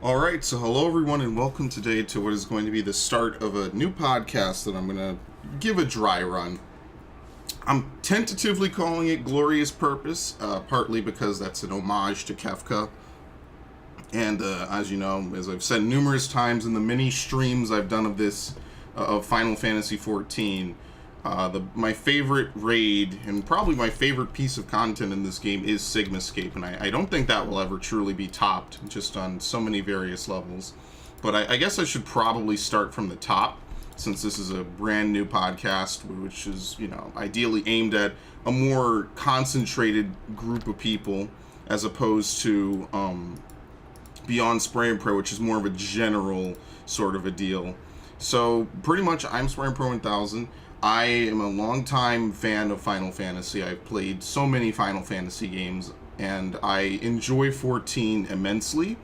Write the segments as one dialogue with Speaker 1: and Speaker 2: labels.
Speaker 1: All right, so hello everyone, and welcome today to what is going to be the start of a new podcast that I'm going to give a dry run. I'm tentatively calling it Glorious Purpose, partly because that's an homage to Kefka. And as you know, as I've said numerous times in the many streams I've done of this, of Final Fantasy XIV, my favorite raid and probably my favorite piece of content in this game is Sigmascape, and I don't think that will ever truly be topped, just on so many various levels. But I guess I should probably start from the top, since this is a brand new podcast, which is, ideally aimed at a more concentrated group of people, as opposed to Beyond Spray and Pray, which is more of a general sort of a deal. So pretty much, I'm Spray and Pro 1000. I am a longtime fan of Final Fantasy. I've played so many Final Fantasy games, and I enjoy 14 immensely.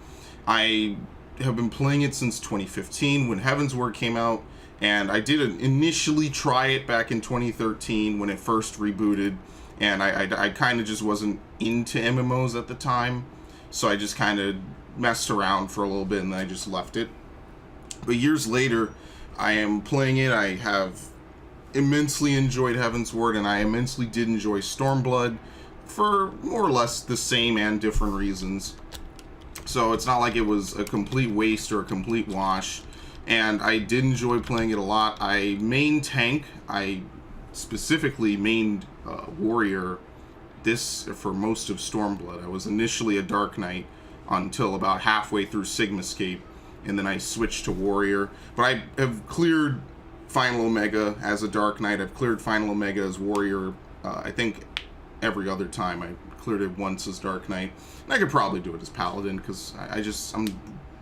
Speaker 1: I have been playing it since 2015 when Heaven's Word came out, and I did initially try it back in 2013 when it first rebooted, and I kind of just wasn't into MMOs at the time, so I just kind of messed around for a little bit and then I just left it. But years later, I am playing it. I have immensely enjoyed Heaven's Word, and I immensely did enjoy Stormblood for more or less the same and different reasons. So it's not like it was a complete waste or a complete wash, and I did enjoy playing it a lot. I main tank. I specifically mained Warrior this for most of Stormblood. I was initially a Dark Knight until about halfway through Sigmascape, and then I switched to Warrior. But I have cleared Final Omega as a Dark Knight. I've cleared Final Omega as Warrior, I think every other time. I cleared it once as Dark Knight. And I could probably do it as Paladin, because I'm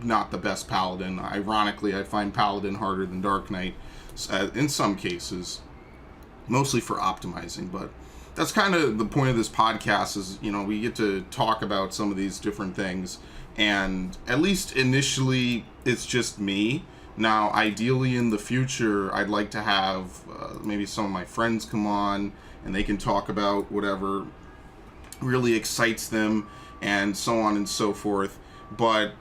Speaker 1: not the best Paladin. Ironically, I find Paladin harder than Dark Knight in some cases, mostly for optimizing. But that's kind of the point of this podcast is, we get to talk about some of these different things. And at least initially, it's just me. Now, ideally in the future, I'd like to have maybe some of my friends come on and they can talk about whatever really excites them and so on and so forth. But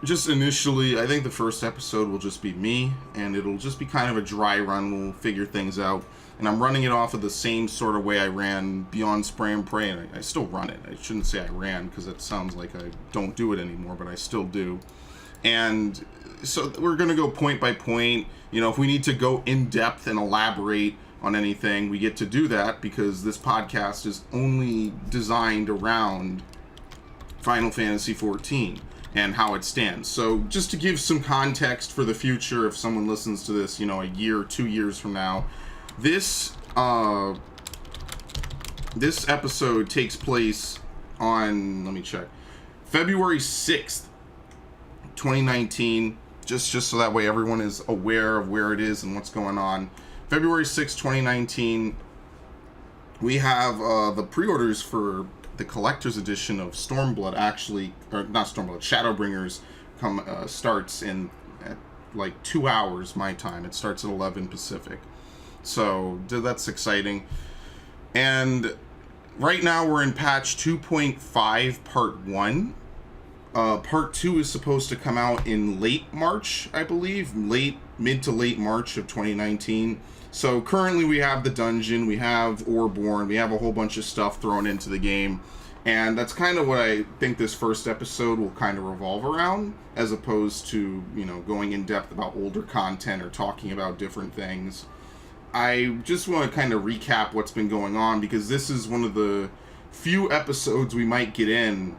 Speaker 1: just initially, I think the first episode will just be me, and it'll just be kind of a dry run. We'll figure things out. And I'm running it off of the same sort of way I ran Beyond Spray and Pray, and I still run it. I shouldn't say I ran, because it sounds like I don't do it anymore, but I still do. And so we're going to go point by point. If we need to go in depth and elaborate on anything, we get to do that, because this podcast is only designed around Final Fantasy XIV and how it stands. So just to give some context for the future, if someone listens to this, a year, 2 years from now, this episode takes place on, let me check, February 6th, 2019, just so that way everyone is aware of where it is and what's going on. February 6th, 2019, we have the pre-orders for the collector's edition of Stormblood, or not Stormblood, Shadowbringers starts in at like 2 hours my time. It starts at 11 Pacific. So that's exciting. And right now we're in patch 2.5 part 1. Part 2 is supposed to come out in late March, I believe. Mid to late March of 2019. So currently we have the dungeon, we have Orborn, we have a whole bunch of stuff thrown into the game. And that's kind of what I think this first episode will kind of revolve around, as opposed to, going in depth about older content or talking about different things. I just want to kind of recap what's been going on, because this is one of the few episodes we might get in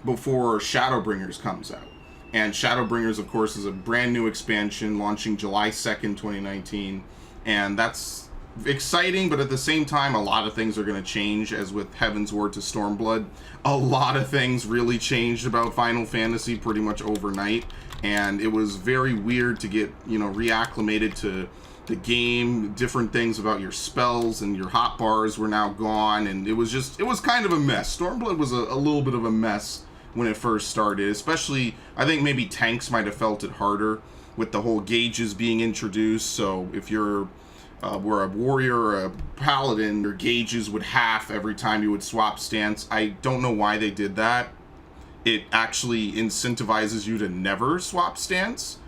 Speaker 1: before Shadowbringers comes out. And Shadowbringers, of course, is a brand new expansion launching July 2nd, 2019. And that's exciting, but at the same time, a lot of things are going to change, as with Heaven's Word to Stormblood. A lot of things really changed about Final Fantasy pretty much overnight. And it was very weird to get, reacclimated to the game. Different things about your spells and your hotbars were now gone. And it was kind of a mess. Stormblood was a little bit of a mess when it first started, especially, I think maybe tanks might have felt it harder with the whole gauges being introduced. So if you're were a warrior or a paladin, your gauges would half every time you would swap stance. I don't know why they did that. it actually incentivizes you to never swap stance.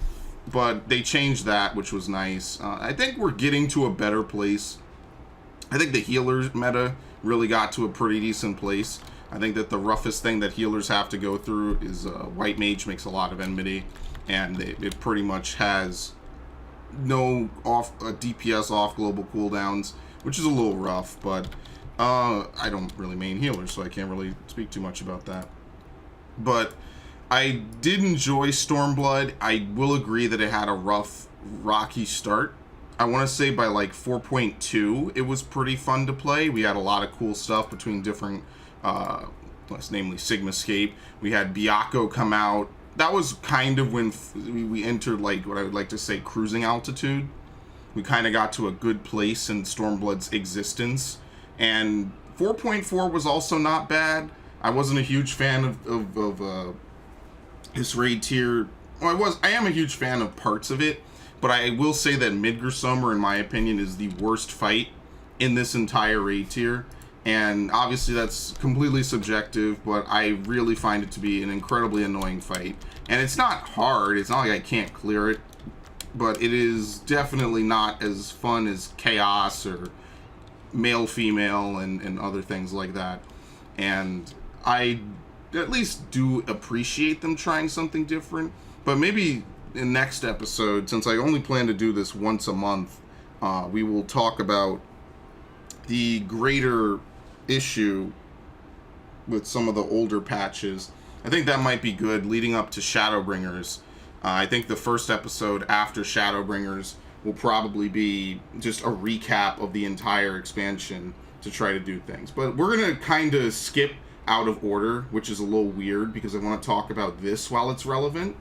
Speaker 1: But they changed that, which was nice. I think we're getting to a better place. I think the healers meta really got to a pretty decent place. I think that the roughest thing that healers have to go through is White Mage makes a lot of enmity, and it pretty much has no DPS off global cooldowns, which is a little rough, but I don't really main healers, so I can't really speak too much about that. But I did enjoy Stormblood. I will agree that it had a rough, rocky start. I want to say by like 4.2, it was pretty fun to play. We had a lot of cool stuff between different, namely Sigmascape. We had Byakko come out. That was kind of when we entered like what I would like to say cruising altitude. We kind of got to a good place in Stormblood's existence. And 4.4 was also not bad. I wasn't a huge fan of this raid tier. Well, I am a huge fan of parts of it, but I will say that Midgårdsummer, in my opinion, is the worst fight in this entire raid tier. And obviously that's completely subjective, but I really find it to be an incredibly annoying fight. And it's not hard, it's not like I can't clear it, but it is definitely not as fun as Chaos or Male-Female and other things like that. And I at least do appreciate them trying something different, but maybe in next episode, since I only plan to do this once a month, we will talk about the greater issue with some of the older patches. I think that might be good leading up to Shadowbringers. I think the first episode after Shadowbringers will probably be just a recap of the entire expansion to try to do things. But we're going to kind of skip out of order, which is a little weird because I want to talk about this while it's relevant.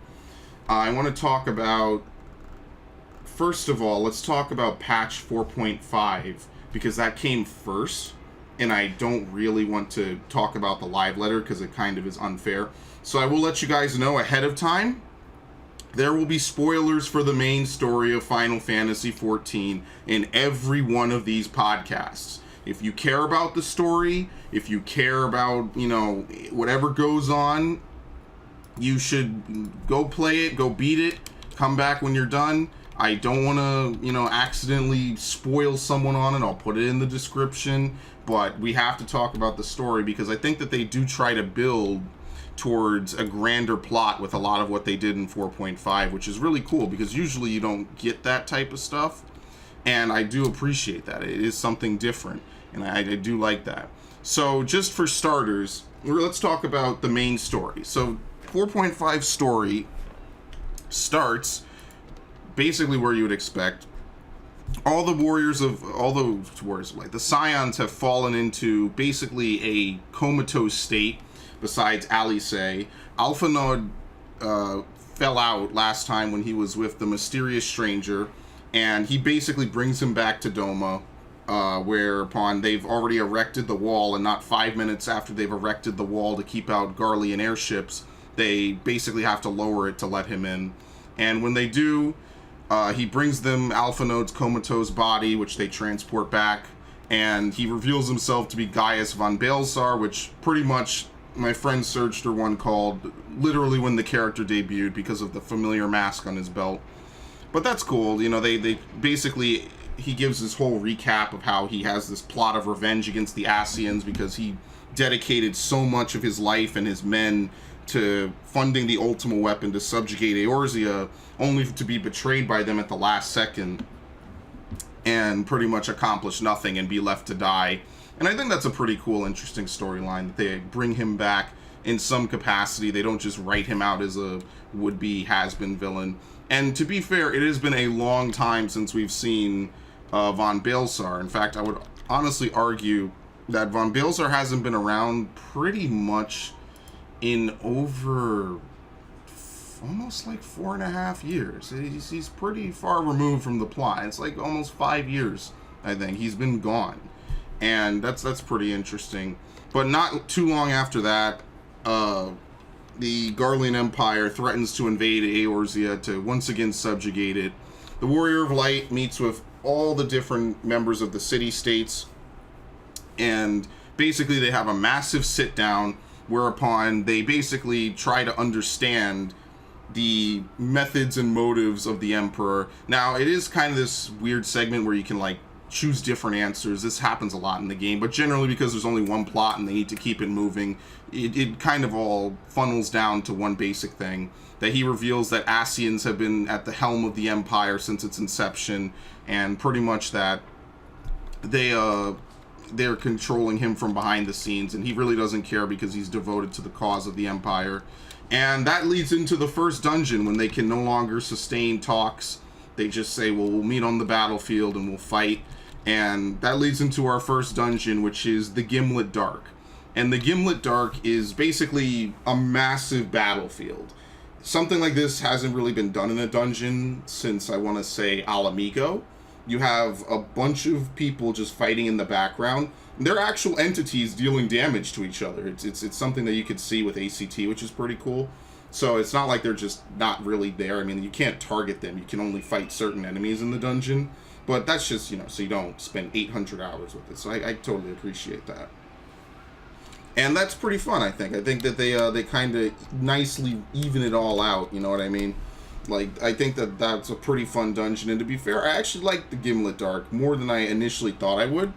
Speaker 1: I want to talk about, first of all, let's talk about patch 4.5 because that came first, and I don't really want to talk about the live letter because it kind of is unfair. So I will let you guys know ahead of time. There will be spoilers for the main story of Final Fantasy XIV in every one of these podcasts. If you care about the story, if you care about, whatever goes on, you should go play it, go beat it, come back when you're done. I don't want to, accidentally spoil someone on it. I'll put it in the description, but we have to talk about the story because I think that they do try to build towards a grander plot with a lot of what they did in 4.5, which is really cool because usually you don't get that type of stuff, and I do appreciate that. It is something different, and I do like that. So just for starters, let's talk about the main story. So 4.5 story starts basically where you would expect. All the Scions have fallen into basically a comatose state besides Alice. Alphinaud fell out last time when he was with the mysterious stranger, and he basically brings him back to Doma, whereupon they've already erected the wall, and not 5 minutes after they've erected the wall to keep out Garlean airships, they basically have to lower it to let him in. And when they do, he brings them Alphinaud's comatose body, which they transport back, and he reveals himself to be Gaius von Baelsar, which pretty much my friend Surgster one called literally when the character debuted because of the familiar mask on his belt. But that's cool. They basically, he gives this whole recap of how he has this plot of revenge against the Ascians because he dedicated so much of his life and his men to funding the ultimate weapon to subjugate Eorzea, only to be betrayed by them at the last second and pretty much accomplish nothing and be left to die. And I think that's a pretty cool, interesting storyline, that they bring him back in some capacity. They don't just write him out as a would-be has-been villain. And to be fair, it has been a long time since we've seen von Baelsar. In fact, I would honestly argue that von Baelsar hasn't been around pretty much in over almost like 4.5 years. He's pretty far removed from the plot. It's like almost 5 years, I think. He's been gone. And that's pretty interesting. But not too long after that, the Garlean Empire threatens to invade Eorzea to once again subjugate it. The Warrior of Light meets with all the different members of the city-states, and basically they have a massive sit-down whereupon they basically try to understand the methods and motives of the Emperor. Now, it is kind of this weird segment where you can, like, choose different answers. This happens a lot in the game, but generally because there's only one plot and they need to keep it moving, it kind of all funnels down to one basic thing, that he reveals that Asians have been at the helm of the Empire since its inception, and pretty much that they're controlling him from behind the scenes, and he really doesn't care because he's devoted to the cause of the Empire. And that leads into the first dungeon, when they can no longer sustain talks. They just say, well, we'll meet on the battlefield and we'll fight. And that leads into our first dungeon, which is the Gimlet Dark. And the Gimlet Dark is basically a massive battlefield. Something like this hasn't really been done in a dungeon since, I want to say, Alamigo. You have a bunch of people just fighting in the background. They're actual entities dealing damage to each other. It's something that you could see with ACT, which is pretty cool. So it's not like they're just not really there. I mean, you can't target them. You can only fight certain enemies in the dungeon. But that's just, so you don't spend 800 hours with it. So I totally appreciate that. And that's pretty fun, I think. I think that they kind of nicely even it all out, you know what I mean? Like, I think that that's a pretty fun dungeon. And to be fair, I actually like the Gimlet Dark more than I initially thought I would.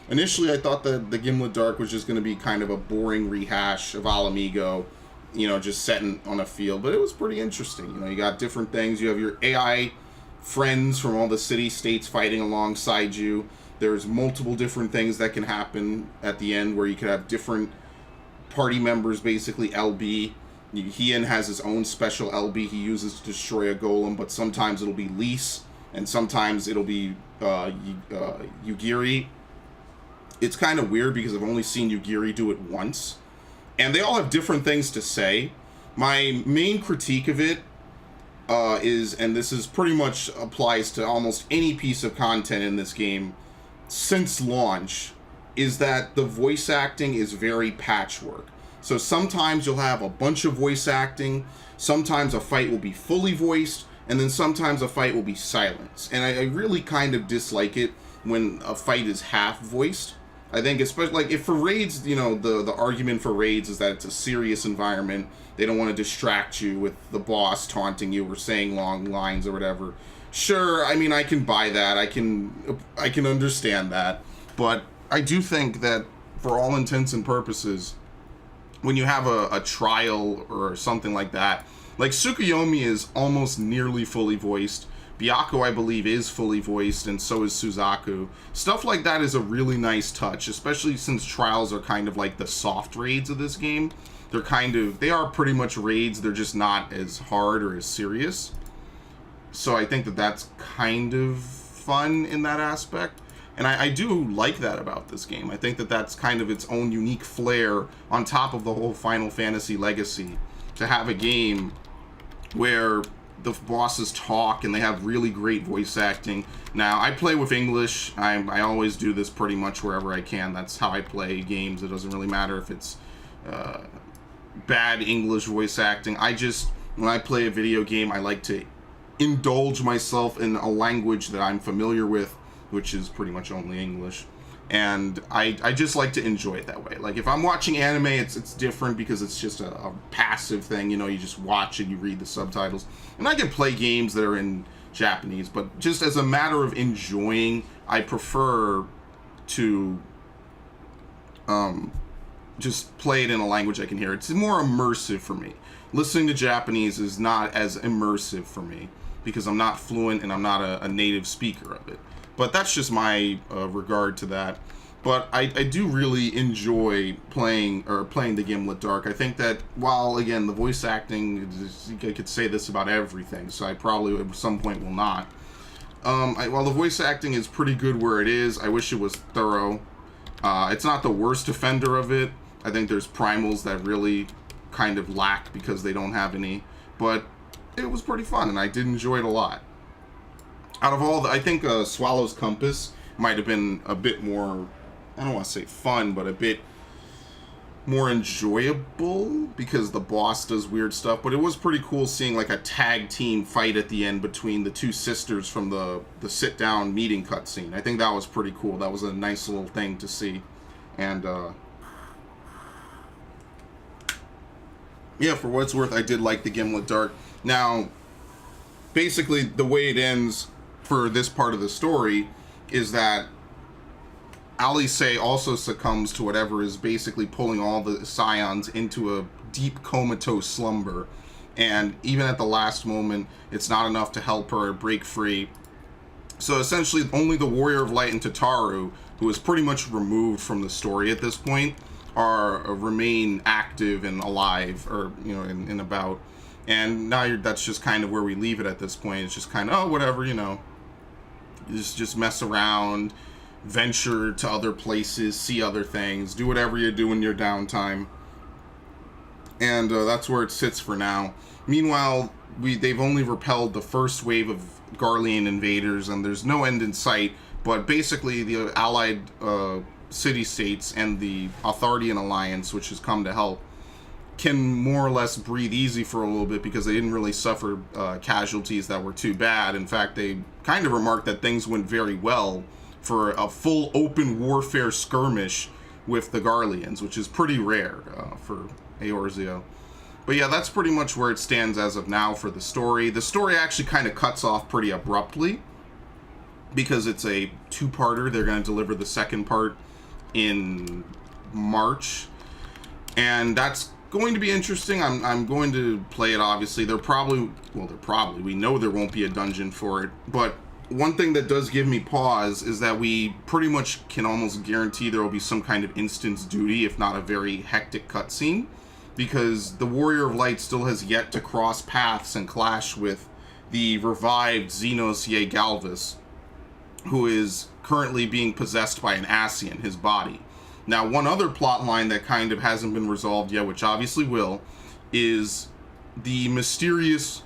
Speaker 1: Initially, I thought that the Gimlet Dark was just going to be kind of a boring rehash of Alamigo, just setting on a field. But it was pretty interesting. You got different things. You have your AI friends from all the city-states fighting alongside you. There's multiple different things that can happen at the end where you could have different party members, basically LB. Hien has his own special LB he uses to destroy a golem, but sometimes it'll be Lise, and sometimes it'll be Yugiri. It's kind of weird because I've only seen Yugiri do it once. And they all have different things to say. My main critique of it is, and this is pretty much applies to almost any piece of content in this game since launch, is that the voice acting is very patchwork. So sometimes you'll have a bunch of voice acting, sometimes a fight will be fully voiced, and then sometimes a fight will be silenced. And I really kind of dislike it when a fight is half voiced. I think especially, like, if for raids, the argument for raids is that it's a serious environment. They don't want to distract you with the boss taunting you or saying long lines or whatever. Sure, I mean, I can buy that. I can understand that. But I do think that for all intents and purposes, when you have a trial or something like that, like Tsukuyomi is almost nearly fully voiced. Byakuya, I believe, is fully voiced, and so is Suzaku. Stuff like that is a really nice touch, especially since trials are kind of like the soft raids of this game. They are pretty much raids, they're just not as hard or as serious. So I think that that's kind of fun in that aspect. And I do like that about this game. I think that that's kind of its own unique flair on top of the whole Final Fantasy legacy. To have a game where the bosses talk and they have really great voice acting. Now, I play with English. I always do this pretty much wherever I can. That's how I play games. It doesn't really matter if it's bad English voice acting. When I play a video game, I like to indulge myself in a language that I'm familiar with, which is pretty much only English. And I just like to enjoy it that way. Like, if I'm watching anime, it's different because it's just a passive thing. You just watch and you read the subtitles. And I can play games that are in Japanese, but just as a matter of enjoying, I prefer to just play it in a language I can hear. It's more immersive for me. Listening to Japanese is not as immersive for me because I'm not fluent and I'm not a native speaker of it. But that's just my regard to that. But I do really enjoy playing the Gimlet Dark. I think that while, again, the voice acting, I could say this about everything, so I probably at some point will not. While the voice acting is pretty good where it is, I wish it was thorough. It's not the worst offender of it. I think there's primals that really kind of lack because they don't have any. But it was pretty fun, and I did enjoy it a lot. Out of all I think Swallow's Compass might have been a bit more, I don't want to say fun, but a bit more enjoyable because the boss does weird stuff. But it was pretty cool seeing like a tag team fight at the end between the two sisters from the sit-down meeting cutscene. I think that was pretty cool. That was a nice little thing to see. And Yeah, for what it's worth, I did like the Gimlet Dart. Now, basically, the way it ends for this part of the story is that Alice also succumbs to whatever is basically pulling all the Scions into a deep comatose slumber. And even at the last moment, it's not enough to help her break free. So essentially, only the Warrior of Light and Tataru, who is pretty much removed from the story at this point, remain active and alive, or in about. And now that's just kind of where we leave it at this point. It's just kind of, oh, whatever, just mess around, venture to other places, see other things, do whatever you do in your downtime. And that's where it sits for now. Meanwhile, they've only repelled the first wave of Garlean invaders, and there's no end in sight. But basically, the allied city-states and the Artharian Alliance, which has come to help, can more or less breathe easy for a little bit because they didn't really suffer casualties that were too bad. In fact, they kind of remarked that things went very well for a full open warfare skirmish with the Garleans, which is pretty rare for Eorzea. But yeah, that's pretty much where it stands as of now for the story. The story actually kind of cuts off pretty abruptly because it's a two-parter. They're going to deliver the second part in March, and that's going to be interesting. I'm going to play it, obviously. We know there won't be a dungeon for it, but one thing that does give me pause is that we pretty much can almost guarantee there will be some kind of instance duty, if not a very hectic cutscene, because the Warrior of Light still has yet to cross paths and clash with the revived Xenos Galvis, who is currently being possessed by an Ascian, his body. Now, one other plot line that kind of hasn't been resolved yet, which obviously will, is the mysterious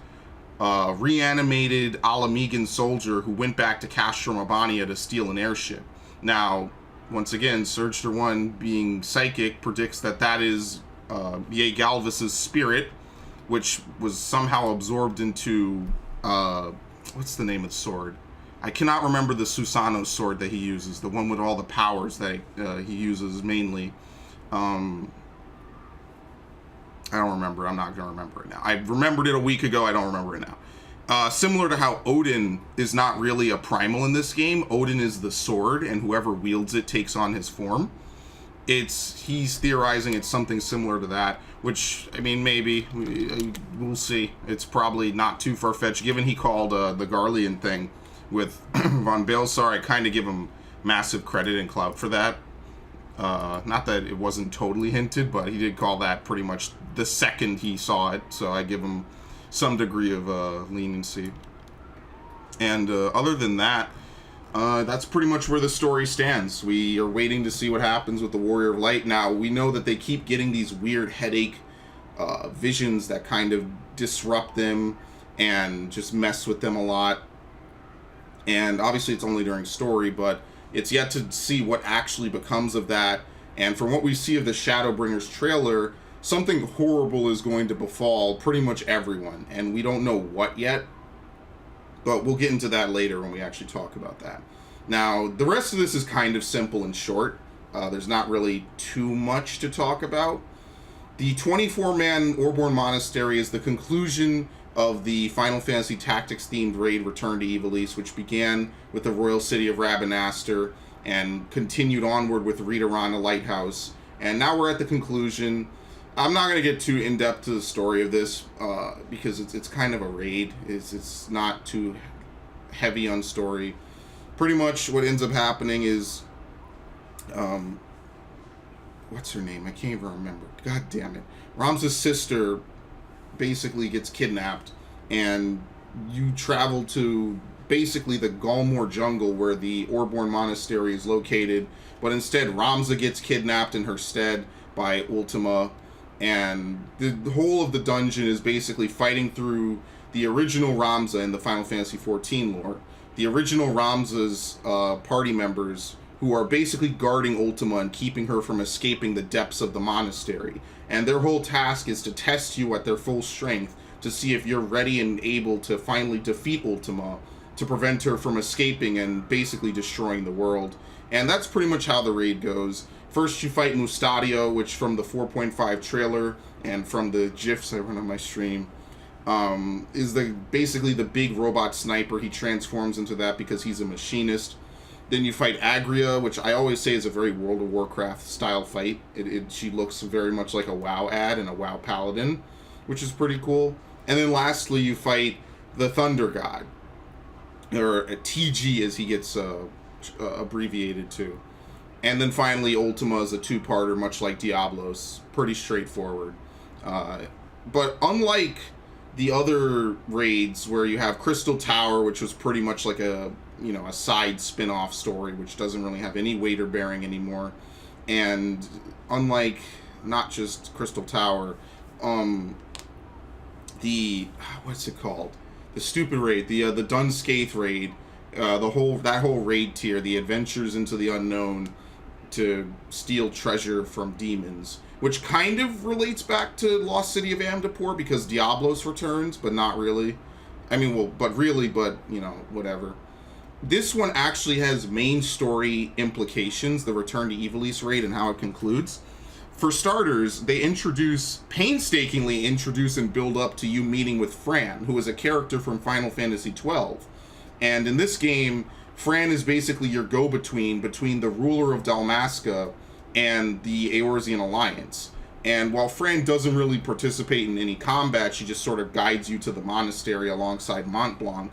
Speaker 1: reanimated Alamegan soldier who went back to Castro Mabania to steal an airship. Now, once again, Surgster 1, being psychic, predicts that is Ye Galvis's spirit, which was somehow absorbed into what's the name of the sword? I cannot remember the Susano sword that he uses, the one with all the powers that he uses mainly. I don't remember. I'm not going to remember it now. I remembered it a week ago. I don't remember it now. Similar to how Odin is not really a primal in this game. Odin is the sword, and whoever wields it takes on his form. He's theorizing it's something similar to that, which, I mean, maybe. We'll see. It's probably not too far-fetched, given he called the Garlean thing with Von Balsar. I kind of give him massive credit and clout for that. Not that it wasn't totally hinted, but he did call that pretty much the second he saw it, so I give him some degree of leniency. And other than that, that's pretty much where the story stands. We are waiting to see what happens with the Warrior of Light. Now, we know that they keep getting these weird headache visions that kind of disrupt them and just mess with them a lot. And obviously it's only during story, but it's yet to see what actually becomes of that. And from what we see of the Shadowbringers trailer, something horrible is going to befall pretty much everyone. And we don't know what yet, but we'll get into that later when we actually talk about that. Now, the rest of this is kind of simple and short. There's not really too much to talk about. The 24-man Orborn Monastery is the conclusion of the Final Fantasy Tactics-themed raid Return to Ivalice, which began with the royal city of Rabanastre and continued onward with Ritorana Lighthouse. And now we're at the conclusion. I'm not going to get too in-depth to the story of this because it's kind of a raid. It's not too heavy on story. Pretty much what ends up happening is... what's her name? I can't even remember. God damn it. Ramza's sister basically gets kidnapped, and you travel to basically the Galmor jungle where the Orborn Monastery is located, but instead Ramza gets kidnapped in her stead by Ultima, and the whole of the dungeon is basically fighting through the original Ramza in the Final Fantasy XIV lore. The original Ramza's party members, who are basically guarding Ultima and keeping her from escaping the depths of the monastery. And their whole task is to test you at their full strength to see if you're ready and able to finally defeat Ultima, to prevent her from escaping and basically destroying the world. And that's pretty much how the raid goes. First, you fight Mustadio, which from the 4.5 trailer and from the GIFs I run on my stream, is basically the big robot sniper. He transforms into that because he's a machinist. Then you fight Agria, which I always say is a very World of Warcraft style fight. She looks very much like a WoW ad and a WoW paladin, which is pretty cool. And then lastly, you fight the Thunder God, or a TG as he gets abbreviated to. And then finally, Ultima is a two-parter, much like Diablos. Pretty straightforward. But unlike the other raids where you have Crystal Tower, which was pretty much like a side spin-off story, which doesn't really have any weight or bearing anymore. And unlike not just Crystal Tower, what's it called? The stupid raid, the Dunscaith raid, that whole raid tier, the Adventures into the Unknown to steal treasure from demons, which kind of relates back to Lost City of Amdapor because Diablos returns, but not really. I mean, well, but really, but, whatever. This one actually has main story implications, the Return to Ivalice raid and how it concludes. For starters, they painstakingly introduce and build up to you meeting with Fran, who is a character from Final Fantasy XII. And in this game, Fran is basically your go-between between the ruler of Dalmasca and the Eorzean Alliance. And while Fran doesn't really participate in any combat, she just sort of guides you to the monastery alongside Mont Blanc.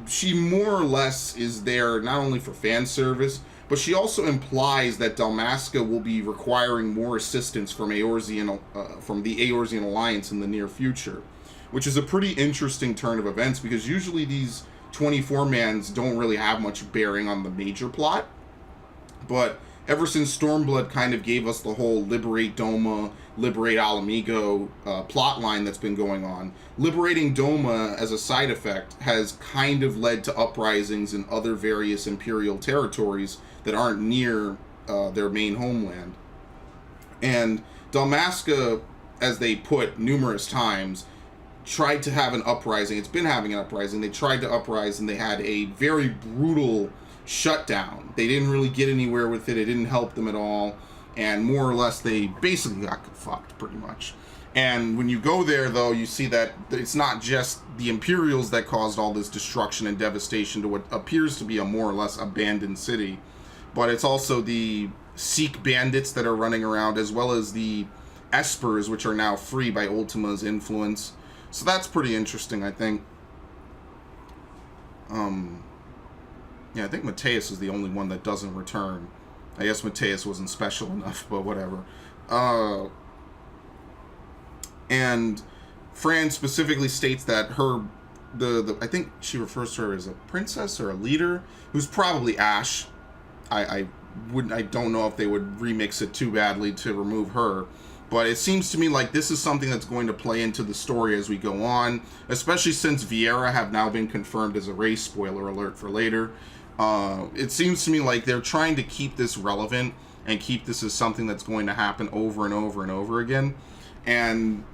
Speaker 1: She more or less is there not only for fan service, but she also implies that Dalmasca will be requiring more assistance from the Eorzean Alliance in the near future, which is a pretty interesting turn of events because usually these 24-mans don't really have much bearing on the major plot. But ever since Stormblood kind of gave us the whole Liberate Doma, Liberate Alamigo plot line that's been going on, liberating Doma as a side effect has kind of led to uprisings in other various Imperial territories that aren't near their main homeland. And Dalmasca, as they put numerous times, tried to have an uprising. It's been having an uprising. They tried to uprise and they had a very brutal shutdown. They didn't really get anywhere with it. It didn't help them at all. And more or less, they basically got fucked pretty much. And when you go there, though, you see that it's not just the Imperials that caused all this destruction and devastation to what appears to be a more or less abandoned city, but it's also the Sikh bandits that are running around, as well as the Espers, which are now free by Ultima's influence. So that's pretty interesting, I think. Yeah, I think Mateus is the only one that doesn't return. I guess Mateus wasn't special enough, but whatever. And Fran specifically states that I think she refers to her as a princess or a leader, who's probably Ash. I don't know if they would remix it too badly to remove her. But it seems to me like this is something that's going to play into the story as we go on, especially since Viera have now been confirmed as a race, spoiler alert for later. It seems to me like they're trying to keep this relevant and keep this as something that's going to happen over and over and over again. And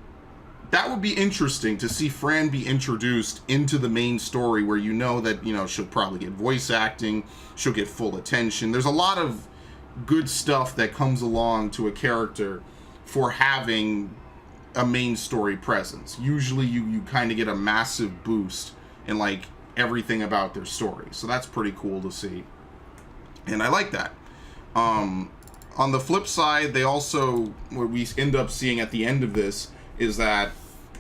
Speaker 1: that would be interesting to see Fran be introduced into the main story where that, she'll probably get voice acting, she'll get full attention. There's a lot of good stuff that comes along to a character for having a main story presence. Usually you kind of get a massive boost in everything about their story. So that's pretty cool to see. And I like that. On the flip side, they also, what we end up seeing at the end of this is that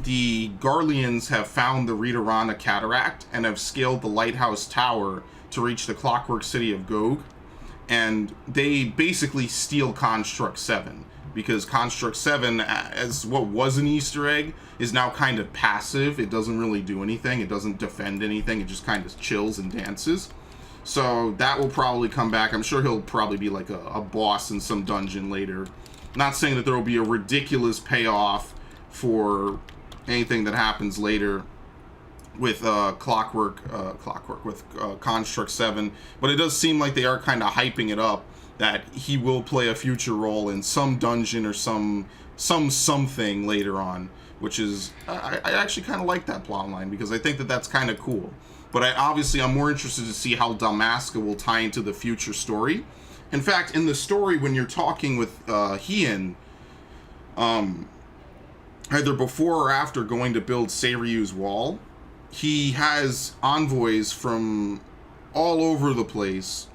Speaker 1: the Garleans have found the Retorana Cataract and have scaled the Lighthouse Tower to reach the Clockwork City of Gog. And they basically steal Construct 7. Because Construct 7, as what was an Easter egg, is now kind of passive. It doesn't really do anything. It doesn't defend anything. It just kind of chills and dances. So that will probably come back. I'm sure he'll probably be like a boss in some dungeon later. Not saying that there will be a ridiculous payoff for anything that happens later with Construct 7. But it does seem like they are kind of hyping it up, that he will play a future role in some dungeon or something later on, which is, I actually kind of like that plot line because I think that that's kind of cool. But I'm more interested to see how Dalmasca will tie into the future story, In fact, in the story, when you're talking with Hien, either before or after going to build Seiryu's wall, he has envoys from all over the place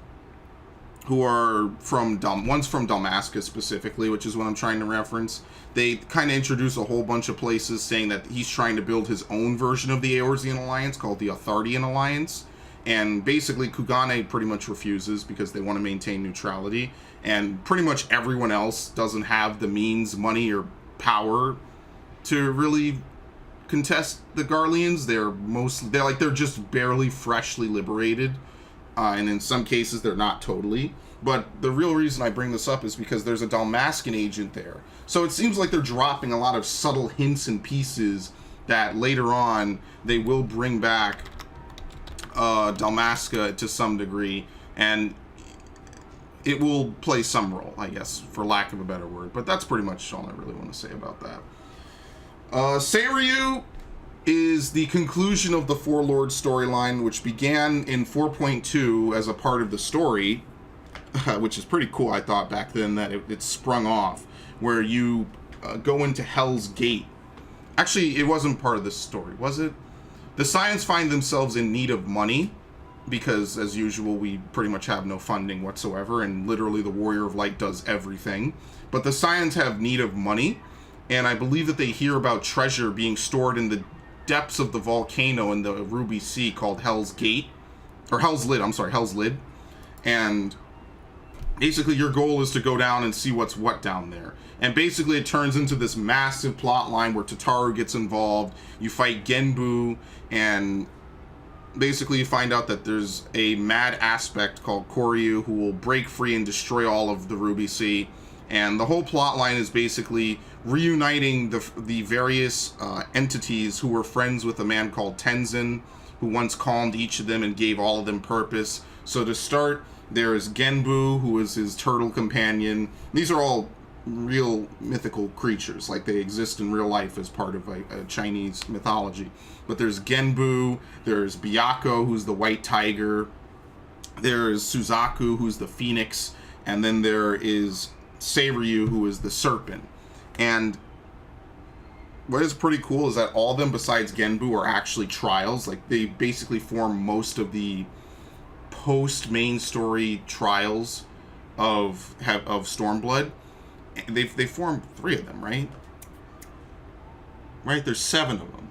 Speaker 1: who are from one's from Dalmasca specifically, which is what I'm trying to reference. They kind of introduce a whole bunch of places saying that he's trying to build his own version of the Eorzean Alliance called the Athardian Alliance. And basically Kugane pretty much refuses because they want to maintain neutrality. And pretty much everyone else doesn't have the means, money, or power to really contest the Garleans. They're just barely freshly liberated. And in some cases, they're not totally. But the real reason I bring this up is because there's a Dalmascan agent there. So it seems like they're dropping a lot of subtle hints and pieces that later on they will bring back Dalmasca to some degree. And it will play some role, I guess, for lack of a better word. But that's pretty much all I really want to say about that. Seiryu is the conclusion of the Four Lords storyline, which began in 4.2 as a part of the story, which is pretty cool, I thought, back then, that it sprung off, where you go into Hell's Gate. Actually, it wasn't part of this story, was it? The Scions find themselves in need of money, because, as usual, we pretty much have no funding whatsoever, and literally the Warrior of Light does everything. But the Scions have need of money, and I believe that they hear about treasure being stored in the depths of the volcano in the Ruby Sea called Hell's Gate, or Hell's Lid, Hell's Lid. And basically your goal is to go down and see what's what down there. And basically it turns into this massive plot line where Tataru gets involved, you fight Genbu, and basically you find out that there's a mad aspect called Koryu who will break free and destroy all of the Ruby Sea. And the whole plot line is basically reuniting the various entities who were friends with a man called Tenzin, who once calmed each of them and gave all of them purpose. So to start, there is Genbu, who is his turtle companion. These are all real mythical creatures, like they exist in real life as part of a Chinese mythology. But there's Genbu, there's Byakko, who's the white tiger, there's Suzaku, who's the phoenix, and then there is Seiryu, who is the serpent. And what is pretty cool is that all of them besides Genbu are actually trials. Like, they basically form most of the post-main story trials of Stormblood. They form 3 of them, right? Right? There's 7 of them.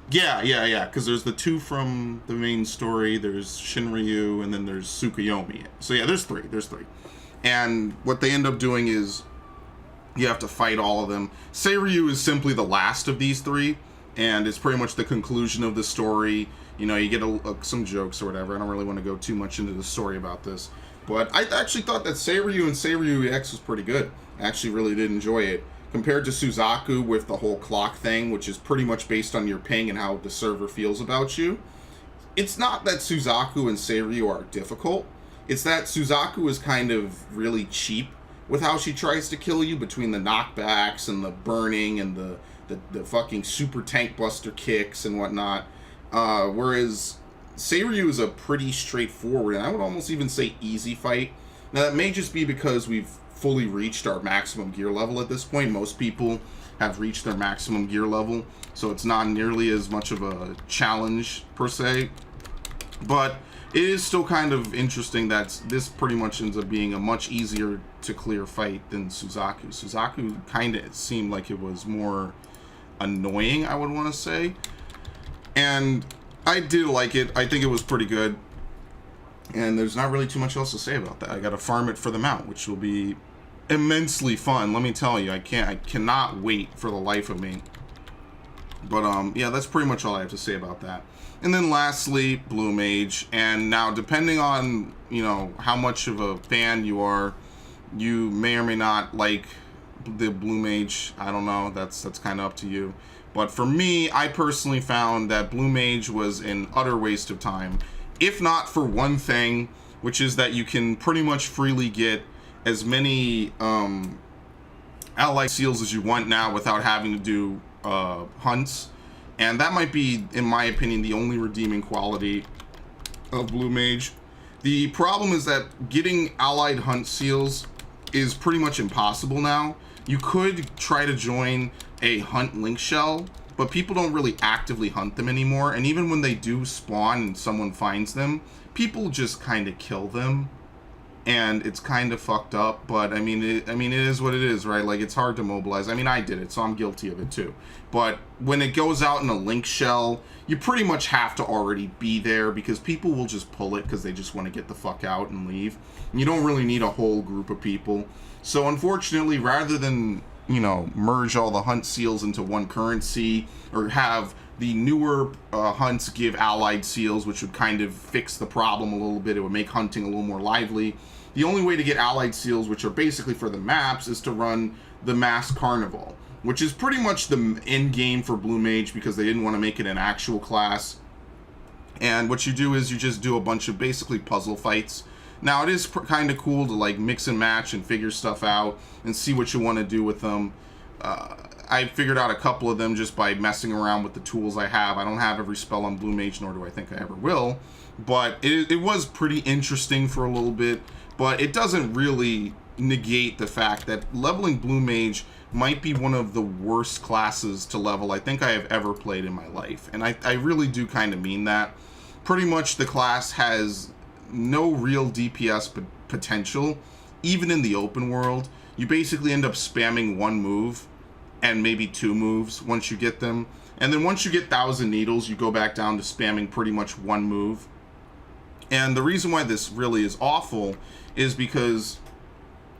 Speaker 1: Yeah, because there's the 2 from the main story, there's Shinryu, and then there's Tsukuyomi. So yeah, there's 3. And what they end up doing is you have to fight all of them. Seiryu is simply the last of these 3, and it's pretty much the conclusion of the story. You know, you get some jokes or whatever. I don't really want to go too much into the story about this. But I actually thought that Seiryu and Seiryu X was pretty good. I actually really did enjoy it. Compared to Suzaku with the whole clock thing, which is pretty much based on your ping and how the server feels about you. It's not that Suzaku and Seiryu are difficult. It's that Suzaku is kind of really cheap with how she tries to kill you, between the knockbacks and the burning and the fucking super tank buster kicks and whatnot. Whereas Seiryu is a pretty straightforward, and I would almost even say easy fight. Now that may just be because we've fully reached our maximum gear level at this point. Most people have reached their maximum gear level, so it's not nearly as much of a challenge per se. But it is still kind of interesting that this pretty much ends up being a much easier to clear fight than Suzaku. Suzaku kind of seemed like it was more annoying, I would want to say. And I did like it. I think it was pretty good. And there's not really too much else to say about that. I got to farm it for the mount, which will be immensely fun. Let me tell you, I cannot wait for the life of me. But yeah, that's pretty much all I have to say about that. And then lastly, Blue Mage. And now, depending on, you know, how much of a fan you are, you may or may not like the Blue Mage. I don't know. That's kind of up to you. But for me, I personally found that Blue Mage was an utter waste of time. If not for one thing, which is that you can pretty much freely get as many ally seals as you want now without having to do hunts. And that might be, in my opinion, the only redeeming quality of Blue Mage. The problem is that getting allied hunt seals is pretty much impossible now. You could try to join a hunt link shell, but people don't really actively hunt them anymore. And even when they do spawn and someone finds them, people just kind of kill them. And it's kind of fucked up, but I mean, it is what it is, right? Like, it's hard to mobilize. I mean, I did it, so I'm guilty of it too. But when it goes out in a link shell, you pretty much have to already be there because people will just pull it because they just want to get the fuck out and leave. And you don't really need a whole group of people. So unfortunately, rather than, you know, merge all the hunt seals into one currency or have the newer hunts give allied seals, which would kind of fix the problem a little bit, it would make hunting a little more lively. The only way to get allied seals, which are basically for the maps, is to run the Mass Carnival, which is pretty much the end game for Blue Mage because they didn't want to make it an actual class. And what you do is you just do a bunch of basically puzzle fights. Now, it is kind of cool to like mix and match and figure stuff out and see what you want to do with them. I figured out a couple of them just by messing around with the tools I have. I don't have every spell on Blue Mage, nor do I think I ever will. But it was pretty interesting for a little bit. But it doesn't really negate the fact that leveling Blue Mage might be one of the worst classes to level I think I have ever played in my life. And I really do kind of mean that. Pretty much the class has no real DPS potential, even in the open world. You basically end up spamming one move and maybe two moves once you get them. And then once you get 1,000 needles, you go back down to spamming pretty much one move. And the reason why this really is awful is because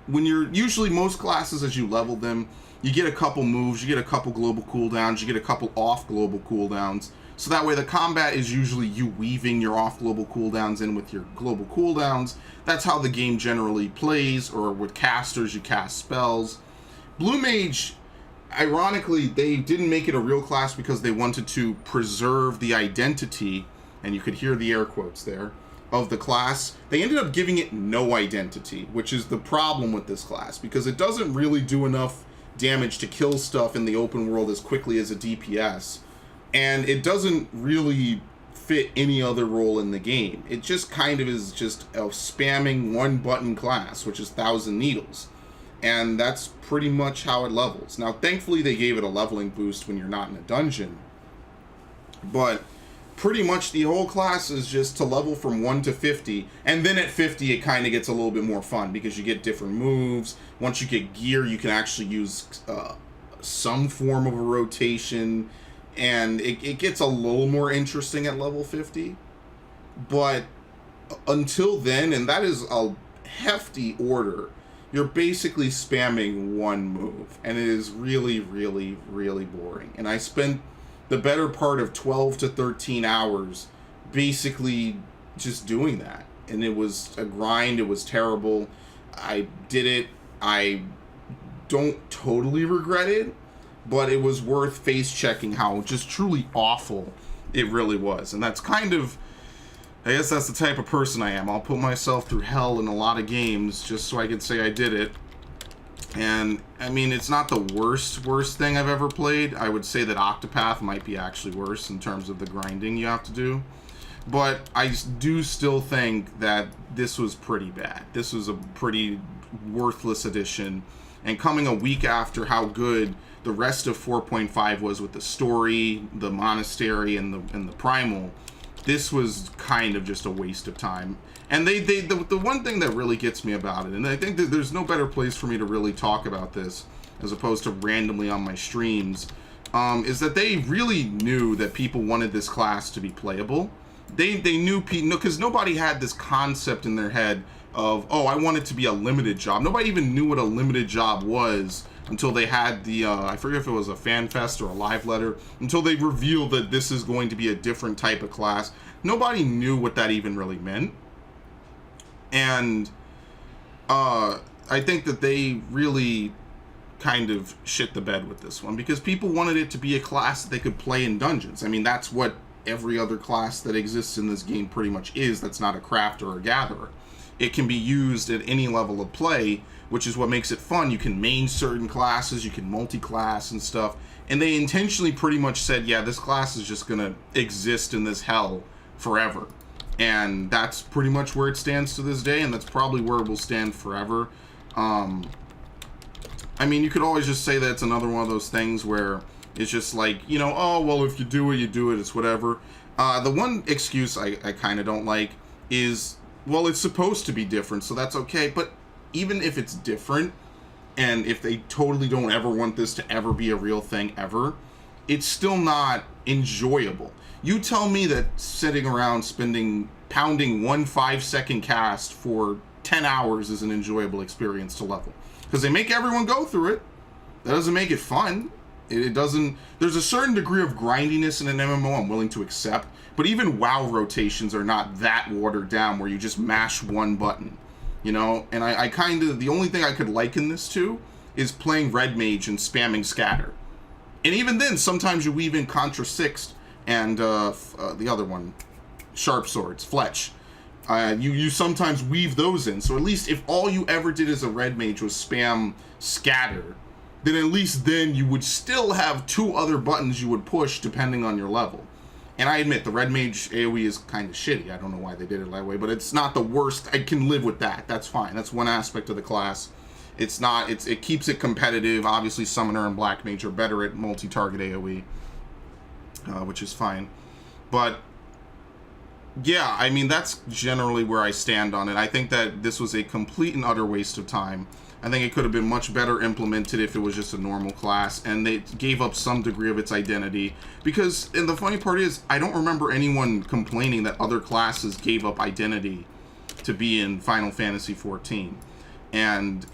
Speaker 1: when you're usually most classes as you level them, you get a couple moves, you get a couple global cooldowns, you get a couple off global cooldowns. So that way the combat is usually you weaving your off global cooldowns in with your global cooldowns. That's how the game generally plays, or with casters, you cast spells. Blue Mage, ironically, they didn't make it a real class because they wanted to preserve the identity, and you could hear the air quotes there, of the class. They ended up giving it no identity, which is the problem with this class, because it doesn't really do enough damage to kill stuff in the open world as quickly as a DPS, and it doesn't really fit any other role in the game. It just kind of is just a spamming one button class, which is 1,000 needles, and that's pretty much how it levels. Now, thankfully, they gave it a leveling boost when you're not in a dungeon, but pretty much the whole class is just to level from 1 to 50, and then at 50 it kind of gets a little bit more fun because you get different moves. Once you get gear, you can actually use some form of a rotation, and it gets a little more interesting at level 50. But until then, and that is a hefty order, you're basically spamming one move, and it is really, really, really boring. And I spent the better part of 12 to 13 hours basically just doing that. And it was a grind. It was terrible. I did it. I don't totally regret it, but it was worth face checking how just truly awful it really was. And that's kind of, I guess that's the type of person I am. I'll put myself through hell in a lot of games just so I can say I did it. And, I mean, it's not the worst thing I've ever played. I would say that Octopath might be actually worse in terms of the grinding you have to do. But I do still think that this was pretty bad. This was a pretty worthless addition. And coming a week after how good the rest of 4.5 was with the story, the monastery, and the primal, this was kind of just a waste of time. And the one thing that really gets me about it, and I think that there's no better place for me to really talk about this as opposed to randomly on my streams, is that they really knew that people wanted this class to be playable. They knew, because nobody had this concept in their head of, oh, I want it to be a limited job. Nobody even knew what a limited job was until they had the, I forget if it was a fan fest or a live letter, until they revealed that this is going to be a different type of class. Nobody knew what that even really meant. And I think that they really kind of shit the bed with this one because people wanted it to be a class that they could play in dungeons. I mean, that's what every other class that exists in this game pretty much is that's not a crafter or a gatherer. It can be used at any level of play, which is what makes it fun. You can main certain classes, you can multi-class and stuff. And they intentionally pretty much said, yeah, this class is just going to exist in this hell forever. And that's pretty much where it stands to this day, and that's probably where it will stand forever. I mean, you could always just say that it's another one of those things where it's just like, you know, oh, well, if you do it, you do it, it's whatever. The one excuse I kind of don't like is, well, it's supposed to be different, so that's okay. But even if it's different, and if they totally don't ever want this to ever be a real thing ever, it's still not enjoyable. You tell me that sitting around pounding one 5-second cast for 10 hours is an enjoyable experience to level. Because they make everyone go through it. That doesn't make it fun. It doesn't... There's a certain degree of grindiness in an MMO I'm willing to accept, but even WoW rotations are not that watered down where you just mash one button, you know? And I kind of... The only thing I could liken this to is playing Red Mage and spamming Scatter. And even then, sometimes you weave in Contra Sixth and the other one, Sharp Swords, Fletch. You sometimes weave those in. So at least if all you ever did as a Red Mage was spam Scatter, then at least then you would still have 2 other buttons you would push depending on your level. And I admit, the Red Mage AoE is kind of shitty. I don't know why they did it that way, but it's not the worst. I can live with that. That's fine. That's one aspect of the class. It's not, it keeps it competitive. Obviously, Summoner and Black Mage are better at multi-target AoE, which is fine. But yeah, I mean, that's generally where I stand on it. I think that this was a complete and utter waste of time. I think it could have been much better implemented if it was just a normal class, and they gave up some degree of its identity. Because, and the funny part is, I don't remember anyone complaining that other classes gave up identity to be in Final Fantasy XIV. And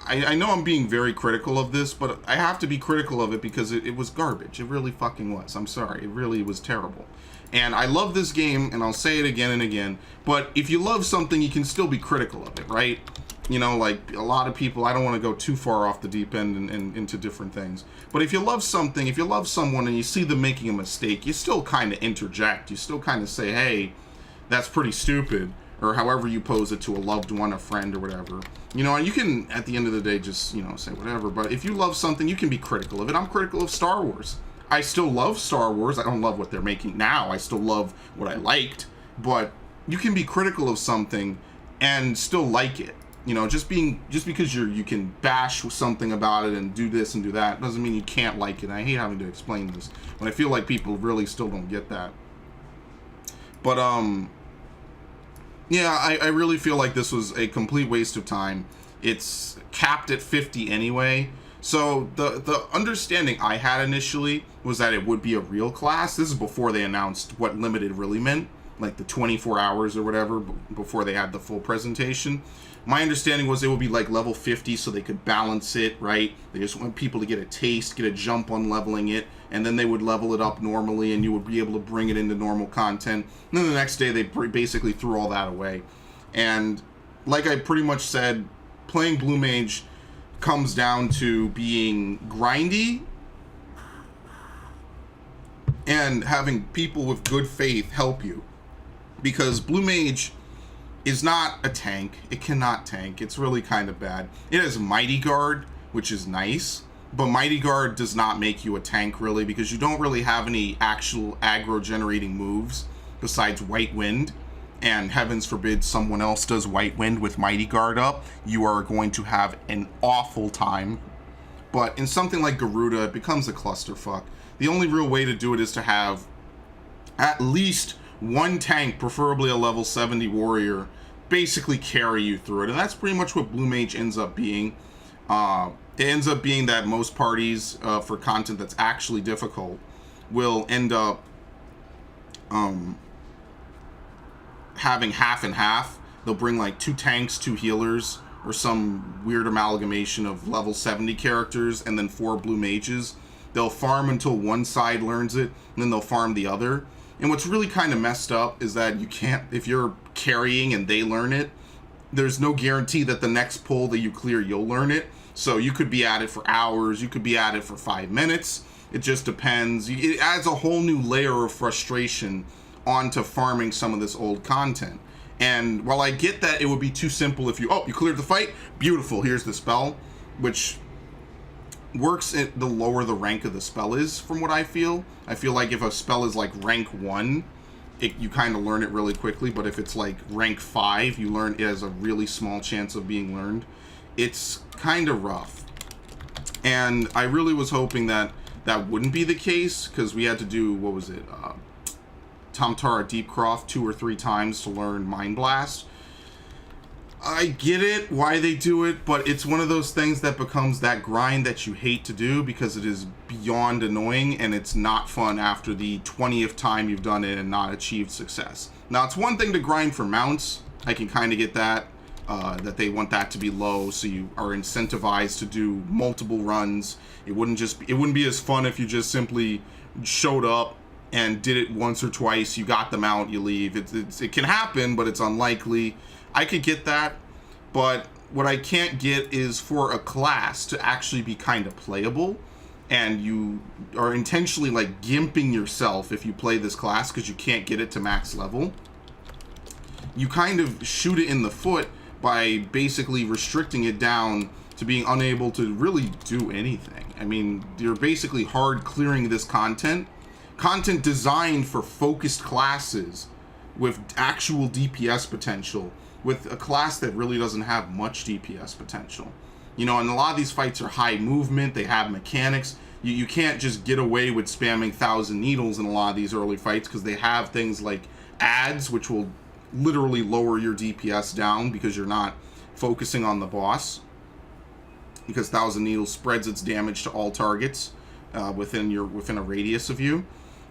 Speaker 1: I know I'm being very critical of this, but I have to be critical of it because it was garbage. It really fucking was. I'm sorry. It really was terrible. And I love this game, and I'll say it again and again, but if you love something, you can still be critical of it, right? You know, like, a lot of people, I don't want to go too far off the deep end and into different things. But if you love something, if you love someone and you see them making a mistake, you still kind of interject. You still kind of say, hey, that's pretty stupid. Or however you pose it to a loved one, a friend, or whatever. You know, and you can, at the end of the day, just, you know, say whatever. But if you love something, you can be critical of it. I'm critical of Star Wars. I still love Star Wars. I don't love what they're making now. I still love what I liked. But you can be critical of something and still like it. You know, just because you can bash something about it and do this and do that doesn't mean you can't like it. And I hate having to explain this, but I feel like people really still don't get that. But yeah, I really feel like this was a complete waste of time. It's capped at 50 anyway. So the understanding I had initially was that it would be a real class. This is before they announced what limited really meant, like the 24 hours or whatever, before they had the full presentation. My understanding was it would be like level 50 so they could balance it, right? They just want people to get a taste, get a jump on leveling it, and then they would level it up normally and you would be able to bring it into normal content. And then the next day they basically threw all that away. And like I pretty much said, playing Blue Mage comes down to being grindy and having people with good faith help you. Because Blue Mage is not a tank. It cannot tank. It's really kind of bad. It has Mighty Guard, which is nice, but Mighty Guard does not make you a tank really because you don't really have any actual aggro generating moves besides White Wind. And heavens forbid someone else does White Wind with Mighty Guard up, you are going to have an awful time. But in something like Garuda, it becomes a clusterfuck. The only real way to do it is to have at least one tank, preferably a level 70 warrior, basically carry you through it. And that's pretty much what Blue Mage ends up being. It ends up being that most parties, for content that's actually difficult, will end up having half and half. They'll bring like 2 tanks, 2 healers, or some weird amalgamation of level 70 characters, and then 4 Blue Mages. They'll farm until one side learns it, and then they'll farm the other. And what's really kind of messed up is that you can't, if you're carrying and they learn it, there's no guarantee that the next pull that you clear, you'll learn it. So you could be at it for hours, you could be at it for 5 minutes. It just depends. It adds a whole new layer of frustration onto farming some of this old content. And while I get that it would be too simple if you cleared the fight, beautiful, here's the spell, which works at the lower the rank of the spell is, from what I feel. I feel like if a spell is like rank 1, you kind of learn it really quickly. But if it's like rank 5, you learn it has a really small chance of being learned. It's kind of rough. And I really was hoping that that wouldn't be the case, because we had to do, what was it, Tamtara Deepcroft 2 or 3 times to learn Mind Blast. I get it, why they do it, but it's one of those things that becomes that grind that you hate to do because it is beyond annoying, and it's not fun after the 20th time you've done it and not achieved success. Now, it's one thing to grind for mounts. I can kind of get that, that they want that to be low, so you are incentivized to do multiple runs. It wouldn't be as fun if you just simply showed up and did it once or twice, you got them out, you leave. It can happen, but it's unlikely. I could get that, but what I can't get is for a class to actually be kind of playable, and you are intentionally like gimping yourself if you play this class because you can't get it to max level. You kind of shoot it in the foot by basically restricting it down to being unable to really do anything. I mean, you're basically hard clearing this content designed for focused classes with actual DPS potential, with a class that really doesn't have much DPS potential. You know, and a lot of these fights are high movement, they have mechanics. You can't just get away with spamming 1,000 needles in a lot of these early fights because they have things like ads, which will literally lower your DPS down because you're not focusing on the boss. Because 1,000 needles spreads its damage to all targets within a radius of you.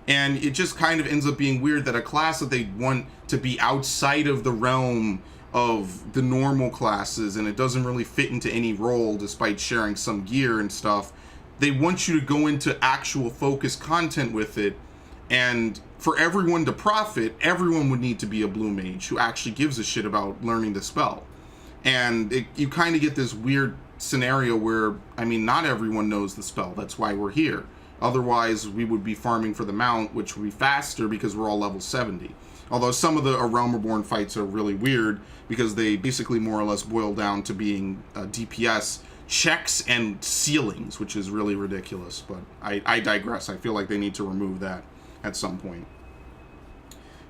Speaker 1: And it just kind of ends up being weird that a class that they want to be outside of the realm of the normal classes, and it doesn't really fit into any role despite sharing some gear and stuff, they want you to go into actual focused content with it. And for everyone to profit, everyone would need to be a blue mage who actually gives a shit about learning the spell. And you kind of get this weird scenario where, I mean, not everyone knows the spell. That's why we're here. Otherwise, we would be farming for the mount, which would be faster because we're all level 70. Although some of the Realm Reborn fights are really weird because they basically more or less boil down to being DPS checks and ceilings, which is really ridiculous. But I digress. I feel like they need to remove that at some point.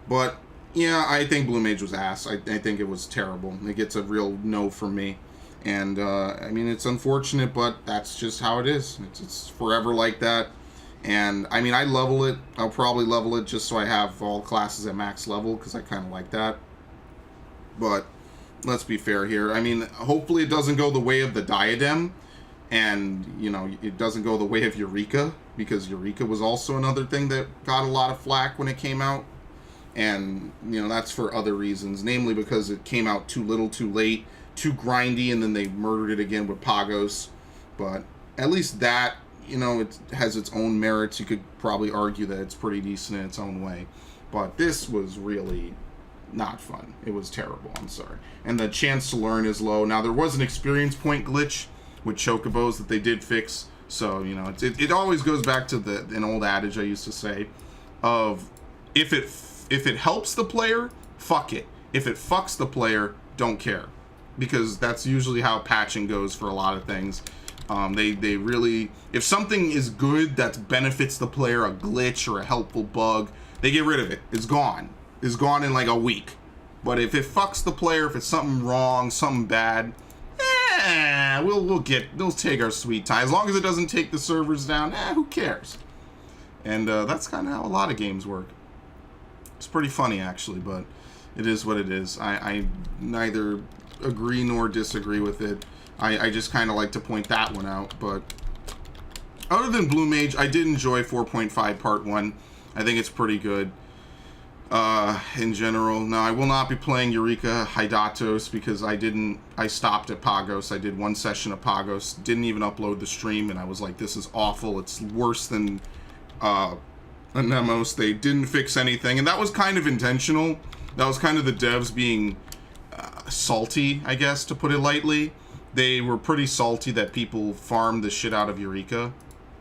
Speaker 1: But yeah, I think Blue Mage was ass. I think it was terrible. It gets a real no from me. And I mean, it's unfortunate, but that's just how it is. It's forever like that. And I mean, I level it. I'll probably level it just so I have all classes at max level because I kind of like that. But let's be fair here. I mean, hopefully it doesn't go the way of the Diadem, and you know, it doesn't go the way of Eureka, because Eureka was also another thing that got a lot of flack when it came out. And you know, that's for other reasons, namely because it came out too little, too late, too grindy, and then they murdered it again with Pagos. But at least that, you know, it has its own merits. You could probably argue that it's pretty decent in its own way. But this was really not fun. It was terrible, I'm sorry. And the chance to learn is low. Now, there was an experience point glitch with Chocobos that they did fix. So, you know, it always goes back to an old adage I used to say of, if it helps the player, fuck it. If it fucks the player, don't care. Because that's usually how patching goes for a lot of things. They really, if something is good that benefits the player, a glitch or a helpful bug, they get rid of it. It's gone. It's gone in like a week. But if it fucks the player, if it's something wrong, something bad, we'll take our sweet time. As long as it doesn't take the servers down, who cares? And that's kind of how a lot of games work. It's pretty funny actually, but it is what it is. I neither agree nor disagree with it. I just kind of like to point that one out. But other than Blue Mage, I did enjoy 4.5 Part 1. I think it's pretty good in general. Now, I will not be playing Eureka Hydatos because I stopped at Pagos. I did one session of Pagos, didn't even upload the stream, and I was like, this is awful. It's worse than Anemos. They didn't fix anything, and that was kind of intentional. That was kind of the devs being salty, I guess, to put it lightly. They were pretty salty that people farmed the shit out of Eureka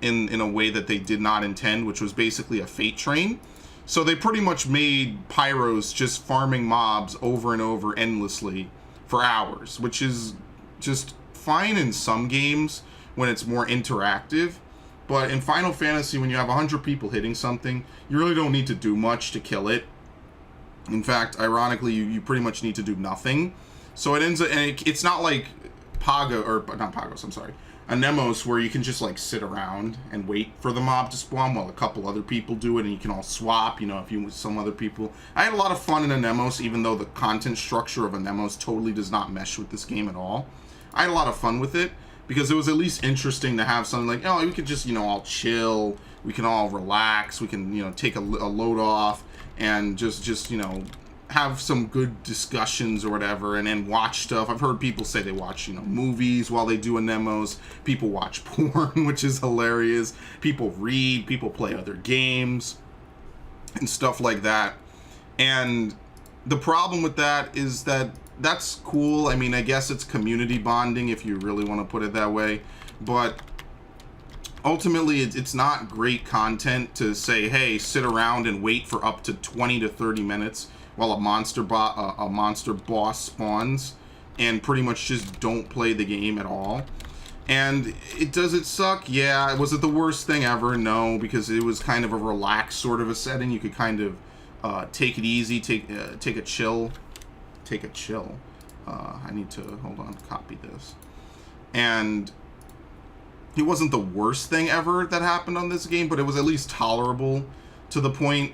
Speaker 1: in a way that they did not intend, which was basically a fate train. So they pretty much made Pyros just farming mobs over and over endlessly for hours, which is just fine in some games when it's more interactive. But in Final Fantasy, when you have 100 people hitting something, you really don't need to do much to kill it. In fact, ironically, you pretty much need to do nothing. So it ends up, and it's not like Pago, or not Pagos, I'm sorry, Anemos, where you can just like sit around and wait for the mob to spawn while a couple other people do it, and you can all swap, you know, if you with some other people. I had a lot of fun in Anemos, even though the content structure of Anemos totally does not mesh with this game at all. I had a lot of fun with it, because it was at least interesting to have something like, oh, we could just, you know, all chill, we can all relax, we can, you know, take a load off, and just you know, have some good discussions or whatever, and then watch stuff. I've heard people say they watch, you know, movies while they do Anemos. People watch porn, which is hilarious. People read, people play other games, and stuff like that. And the problem with that is that that's cool. I mean, I guess it's community bonding if you really want to put it that way. But ultimately, it's not great content to say, hey, sit around and wait for up to 20 to 30 minutes while a monster boss spawns, and pretty much just don't play the game at all. And does it suck? Yeah. Was it the worst thing ever? No, because it was kind of a relaxed sort of a setting. You could kind of take it easy, take a chill. I need to, hold on, copy this. And it wasn't the worst thing ever that happened on this game, but it was at least tolerable to the point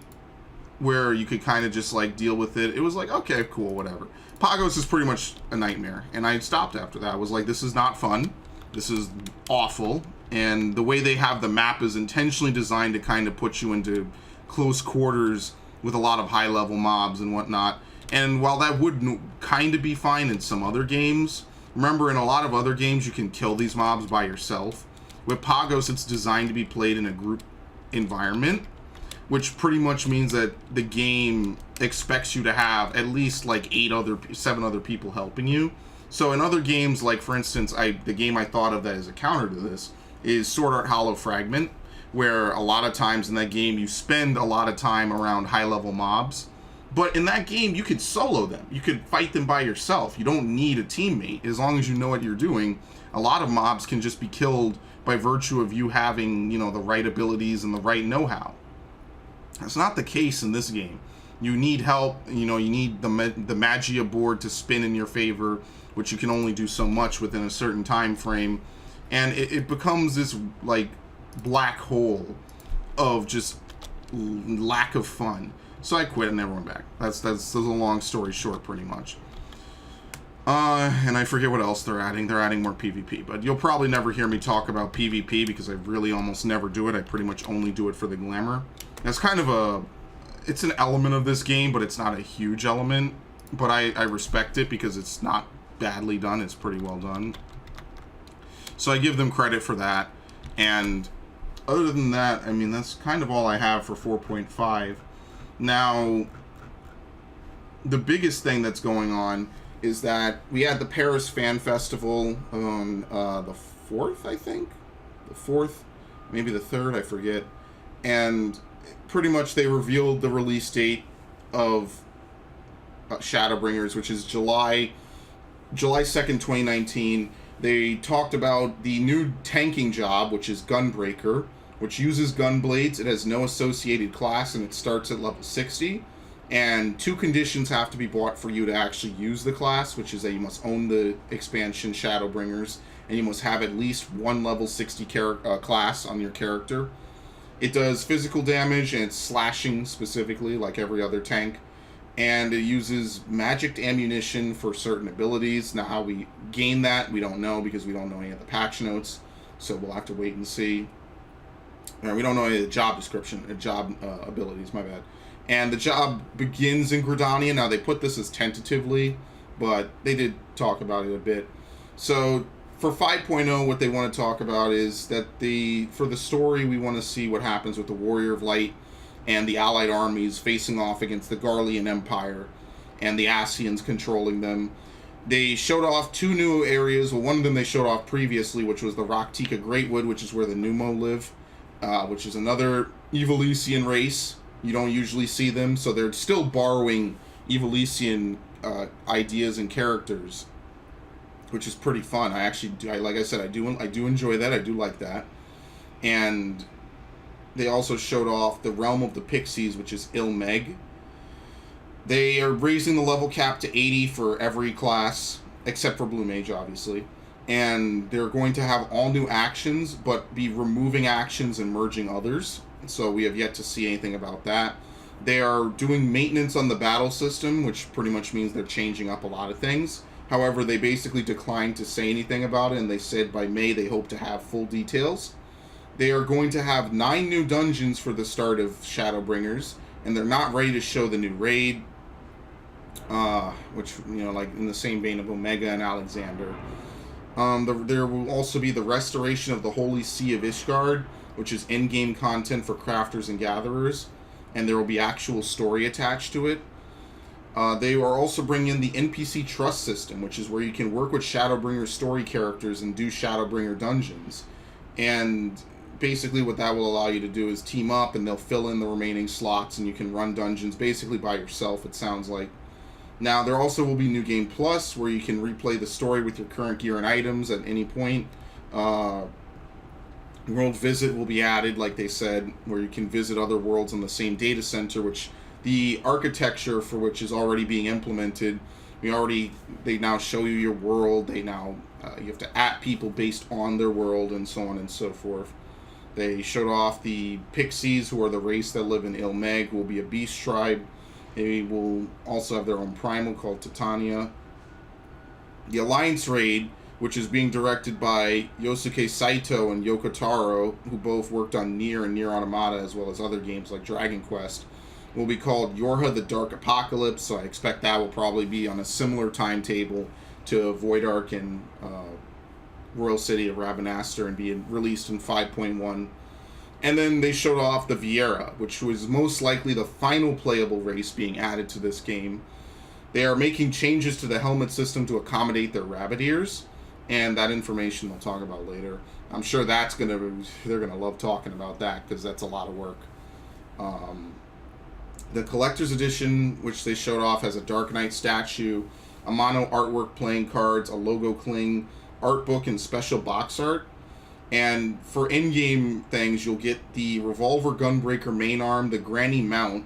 Speaker 1: where you could kind of just like deal with it. It was like, okay, cool, whatever. Pagos is pretty much a nightmare, and I stopped after that. I was like, this is not fun. This is awful. And the way they have the map is intentionally designed to kind of put you into close quarters with a lot of high-level mobs and whatnot. And while that would kind of be fine in some other games, remember in a lot of other games you can kill these mobs by yourself. With Pagos, it's designed to be played in a group environment, which pretty much means that the game expects you to have at least like 7 other people helping you. So in other games, like for instance, the game I thought of that is a counter to this is Sword Art Hollow Fragment, where a lot of times in that game you spend a lot of time around high-level mobs. But in that game, you could solo them. You could fight them by yourself. You don't need a teammate as long as you know what you're doing. A lot of mobs can just be killed by virtue of you having, you know, the right abilities and the right know-how. That's not the case in this game. You need help. You know, you need the Magia board to spin in your favor, which you can only do so much within a certain time frame. And it becomes this, like, black hole of just lack of fun. So I quit and never went back. That's a long story short, pretty much. And I forget what else they're adding. They're adding more PvP. But you'll probably never hear me talk about PvP because I really almost never do it. I pretty much only do it for the glamour. That's kind of it's an element of this game, but it's not a huge element. But I respect it because it's not badly done. It's pretty well done. So I give them credit for that. And other than that, I mean, that's kind of all I have for 4.5. Now, the biggest thing that's going on is that we had the Paris Fan Festival on the 4th, I think? The 4th? Maybe the 3rd, I forget. And pretty much they revealed the release date of Shadowbringers, which is July 2nd, 2019. They talked about the new tanking job, which is Gunbreaker, which uses gun blades. It has no associated class, and it starts at level 60. And 2 conditions have to be bought for you to actually use the class, which is that you must own the expansion Shadowbringers, and you must have at least 1 level 60 class on your character. It does physical damage, and it's slashing specifically, like every other tank. And it uses magic ammunition for certain abilities. Now, how we gain that, we don't know, because we don't know any of the patch notes. So we'll have to wait and see. We don't know any of the job description, job abilities, my bad. And the job begins in Gridania. Now, they put this as tentatively, but they did talk about it a bit. So, for 5.0, what they want to talk about is that for the story, we want to see what happens with the Warrior of Light and the Allied armies facing off against the Garlean Empire and the Asians controlling them. They showed off 2 new areas. Well, one of them they showed off previously, which was the Raktika Greatwood, which is where the Pneumo live, which is another Evilesian race. You don't usually see them, so they're still borrowing Evilesian ideas and characters, which is pretty fun. I actually do, like I said, I do enjoy that. I do like that. And they also showed off the Realm of the Pixies, which is Ilmeg. They are raising the level cap to 80 for every class, except for Blue Mage, obviously. And they're going to have all new actions, but be removing actions and merging others. So we have yet to see anything about that. They are doing maintenance on the battle system, which pretty much means they're changing up a lot of things. However, they basically declined to say anything about it, and they said by May they hope to have full details. They are going to have 9 new dungeons for the start of Shadowbringers, and they're not ready to show the new raid, which, you know, like in the same vein of Omega and Alexander. There will also be the restoration of the Holy Sea of Ishgard, which is in-game content for crafters and gatherers, and there will be actual story attached to it. They are also bringing in the NPC trust system, which is where you can work with Shadowbringer story characters and do Shadowbringer dungeons. And basically what that will allow you to do is team up, and they'll fill in the remaining slots, and you can run dungeons basically by yourself, it sounds like. Now, there also will be New Game Plus, where you can replay the story with your current gear and items at any point. World Visit will be added, like they said, where you can visit other worlds on the same data center, which the architecture for which is already being implemented. They now show you your world. They now, you have to at people based on their world, and so on and so forth. They showed off the Pixies, who are the race that live in Ilmeg, who will be a beast tribe. They will also have their own primal called Titania. The Alliance Raid, which is being directed by Yosuke Saito and Yoko Taro, who both worked on Nier and Nier Automata, as well as other games like Dragon Quest, will be called Yorha the Dark Apocalypse, so I expect that will probably be on a similar timetable to Void Ark and Royal City of Ravenastor, and be released in 5.1. And then they showed off the Viera, which was most likely the final playable race being added to this game. They are making changes to the helmet system to accommodate their rabbit ears, and that information they'll talk about later. I'm sure they're gonna love talking about that, because that's a lot of work. The Collector's Edition, which they showed off, has a Dark Knight statue, a mono artwork playing cards, a logo cling, art book, and special box art. And for in-game things, you'll get the Revolver Gunbreaker main arm, the Granny mount,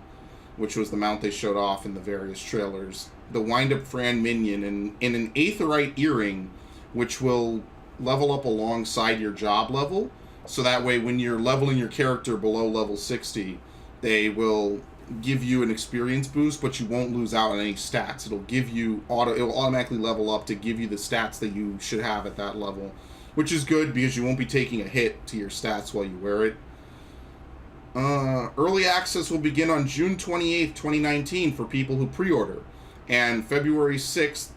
Speaker 1: which was the mount they showed off in the various trailers, the Wind-Up Fran minion, and an Aetherite earring, which will level up alongside your job level. So that way, when you're leveling your character below level 60, they will give you an experience boost, but you won't lose out on any stats. It'll automatically level up to give you the stats that you should have at that level, which is good because you won't be taking a hit to your stats while you wear it. Early access will begin on June 28th, 2019 for people who pre-order, and February 6th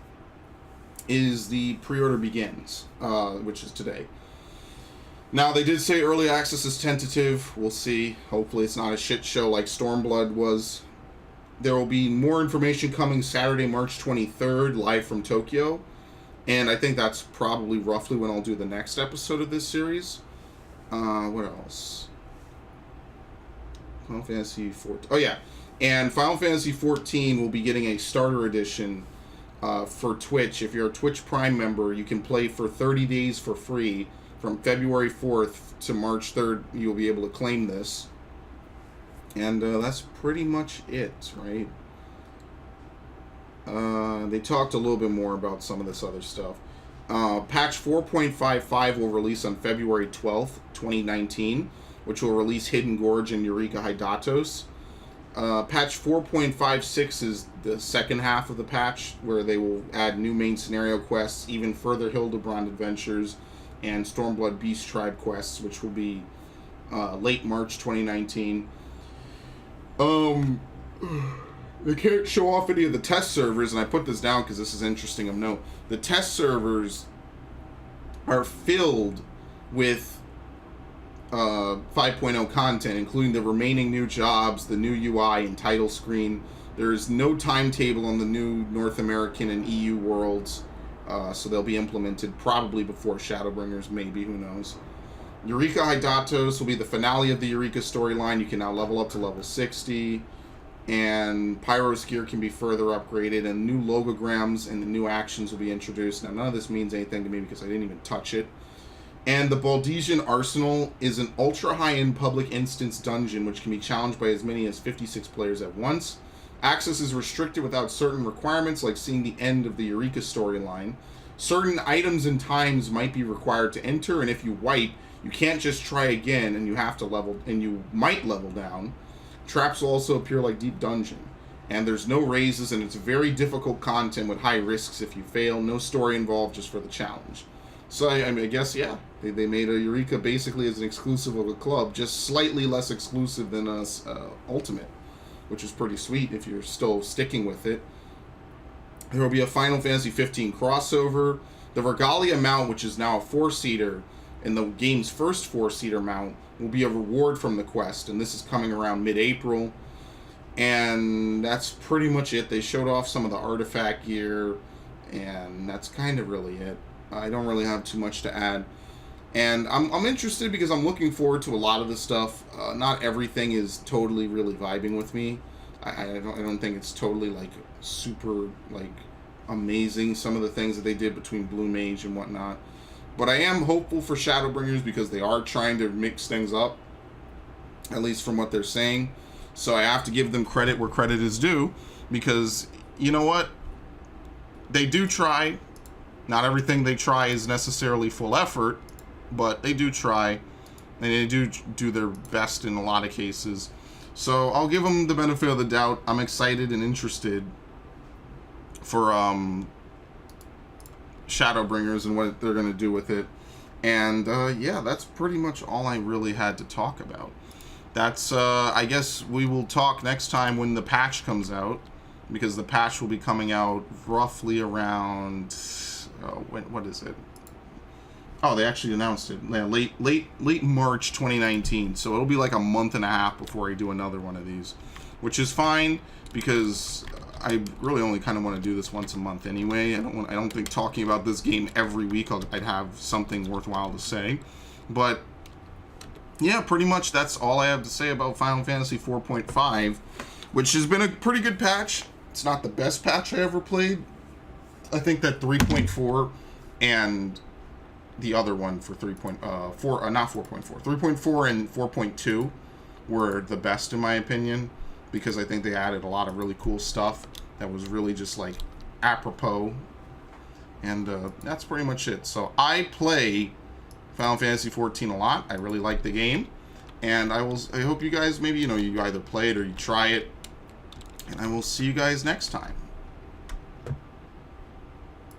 Speaker 1: is the pre-order begins, which is today. Now, they did say early access is tentative. We'll see. Hopefully it's not a shit show like Stormblood was. There will be more information coming Saturday, March 23rd, live from Tokyo. And I think that's probably roughly when I'll do the next episode of this series. What else? Final Fantasy 14. Oh, yeah. And Final Fantasy 14 will be getting a starter edition for Twitch. If you're a Twitch Prime member, you can play for 30 days for free. From February 4th to March 3rd, you'll be able to claim this. And that's pretty much it, right? They talked a little bit more about some of this other stuff. Patch 4.55 will release on February 12th, 2019, which will release Hidden Gorge and Eureka Hydatos. Patch 4.56 is the second half of the patch, where they will add new main scenario quests, even further Hildebrand adventures, and Stormblood Beast Tribe quests, which will be late March 2019. They can't show off any of the test servers, and I put this down because this is interesting of note. The test servers are filled with 5.0 content, including the remaining new jobs, the new UI and title screen. There is no timetable on the new North American and EU worlds, so they'll be implemented probably before Shadowbringers, maybe, who knows. Eureka Hydatos will be the finale of the Eureka storyline. You can now level up to level 60. And Pyro's gear can be further upgraded, and new logograms and the new actions will be introduced. Now, none of this means anything to me because I didn't even touch it. And the Baldesian Arsenal is an ultra high-end public instance dungeon which can be challenged by as many as 56 players at once. Access is restricted without certain requirements, like seeing the end of the Eureka storyline. Certain items and times might be required to enter, and if you wipe, you can't just try again, and you have to level, and you might level down. Traps will also appear like Deep Dungeon. And there's no raises, and it's very difficult content with high risks if you fail. No story involved, just for the challenge. So, I mean, I guess, yeah, they made a Eureka basically as an exclusive of a club, just slightly less exclusive than Ultimate, which is pretty sweet if you're still sticking with it. There will be a Final Fantasy 15 crossover. The Regalia mount, which is now a 4-seater, and the game's first 4-seater mount, will be a reward from the quest, and this is coming around mid-April. And that's pretty much it. They showed off some of the artifact gear, and that's kind of really it. I don't really have too much to add. And I'm interested because I'm looking forward to a lot of the stuff. Not everything is totally really vibing with me. I don't think it's totally like super like amazing, some of the things that they did between Blue Mage and whatnot. But I am hopeful for Shadowbringers because they are trying to mix things up, at least from what they're saying. So I have to give them credit where credit is due, because you know what? They do try. Not everything they try is necessarily full effort, but they do try, and they do their best in a lot of cases. So I'll give them the benefit of the doubt. I'm excited and interested for Shadowbringers and what they're going to do with it. And yeah, that's pretty much all I really had to talk about. That's, I guess we will talk next time when the patch comes out, because the patch will be coming out roughly around, what is it? Oh, they actually announced it. Yeah, late March 2019. So it'll be like a month and a half before I do another one of these, which is fine because I really only kind of want to do this once a month anyway. I don't think talking about this game every week I'd have something worthwhile to say. But yeah, pretty much that's all I have to say about Final Fantasy 4.5, which has been a pretty good patch. It's not the best patch I ever played. I think that 3.4 and the other one for 3.4, not 4.4, 3.4 and 4.2 were the best in my opinion, because I think they added a lot of really cool stuff that was really just like apropos. And that's pretty much it. So I play Final Fantasy 14 a lot. I really like the game, and I hope you guys maybe you either play it or you try it, and I will see you guys next time.